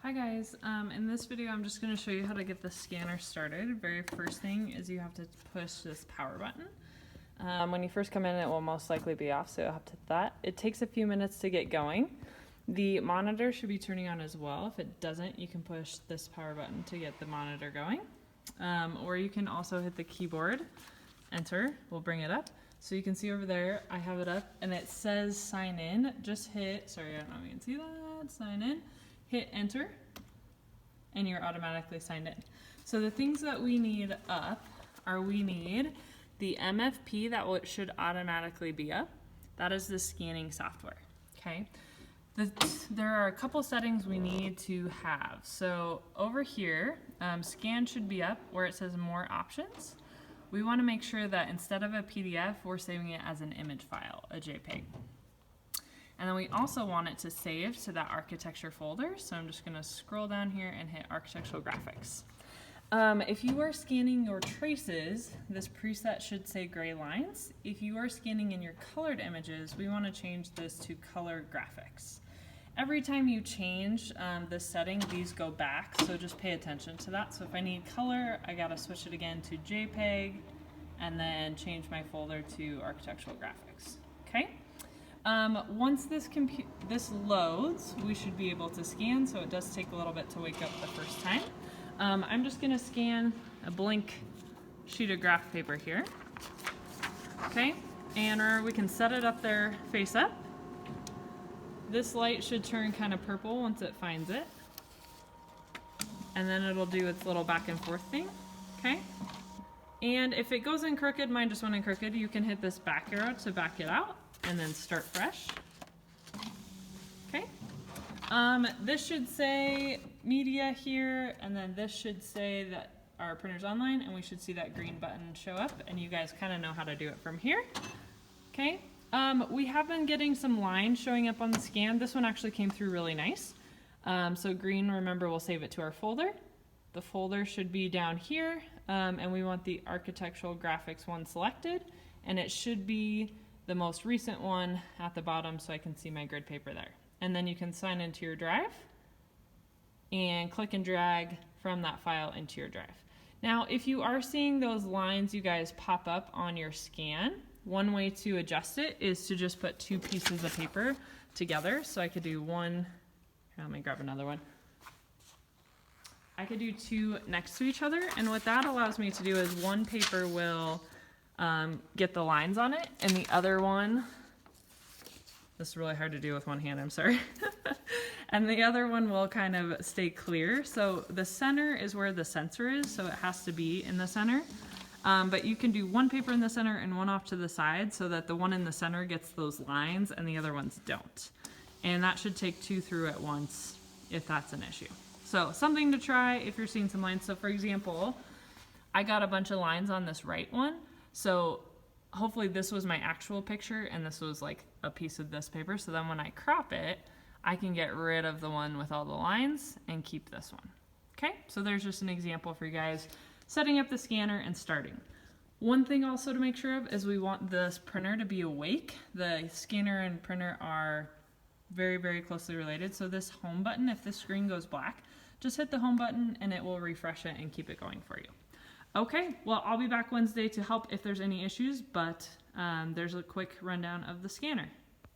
Hi guys, in this video I'm just going to show you how to get the scanner started. Very first thing is you have to push this power button. When you first come in it will most likely be off, so you'll have to hit that. It takes a few minutes to get going. The monitor should be turning on as well. If it doesn't, you can push this power button to get the monitor going. Or you can also hit the keyboard, enter, we'll bring it up. So you can see over there, I have it up and it says sign in. Just hit, sorry I don't know if you can see that, sign in. Hit enter and you're automatically signed in. So the things that we need up are we need the MFP that should automatically be up. That is the scanning software, okay? There are a couple settings we need to have. So over here, scan should be up where it says more options. We want to make sure that instead of a PDF, we're saving it as an image file, a JPEG. And then we also want it to save to that architecture folder. So I'm just going to scroll down here and hit architectural graphics. If you are scanning your traces, this preset should say gray lines. If you are scanning in your colored images, we want to change this to color graphics. Every time you change this setting, these go back, so just pay attention to that. So if I need color, I gotta switch it again to JPEG and then change my folder to architectural graphics, okay? Once this loads, we should be able to scan, so it does take a little bit to wake up the first time. I'm just gonna scan a blank sheet of graph paper here, okay? And we can set it up there face up. This light should turn kind of purple once it finds it. And then it'll do its little back and forth thing, okay? And if it goes in crooked, mine just went in crooked, you can hit this back arrow to back it out and then start fresh, okay? This should say media here, and then this should say that our printer's online, and we should see that green button show up, and you guys kind of know how to do it from here, okay? We have been getting some lines showing up on the scan. This one actually came through really nice. So green, remember, we'll save it to our folder. The folder should be down here, and we want the architectural graphics one selected, and it should be the most recent one at the bottom so I can see my grid paper there. And then you can sign into your drive and click and drag from that file into your drive. Now, if you are seeing those lines you guys pop up on your scan, one way to adjust it is to just put two pieces of paper together. So I could do one, here, let me grab another one. I could do two next to each other, and what that allows me to do is one paper will get the lines on it, and the other one, this is really hard to do with one hand, I'm sorry. And the other one will kind of stay clear. So the center is where the sensor is, so it has to be in the center. But you can do one paper in the center and one off to the side so that the one in the center gets those lines and the other ones don't. And that should take two through at once if that's an issue. So something to try if you're seeing some lines. So for example, I got a bunch of lines on this right one. So hopefully this was my actual picture and this was like a piece of this paper. So then when I crop it, I can get rid of the one with all the lines and keep this one. Okay, so there's just an example for you guys. Setting up the scanner and starting. One thing also to make sure of is we want this printer to be awake. The scanner and printer are very, very closely related. So this home button, if this screen goes black, just hit the home button and it will refresh it and keep it going for you. Okay, well, I'll be back Wednesday to help if there's any issues, but there's a quick rundown of the scanner.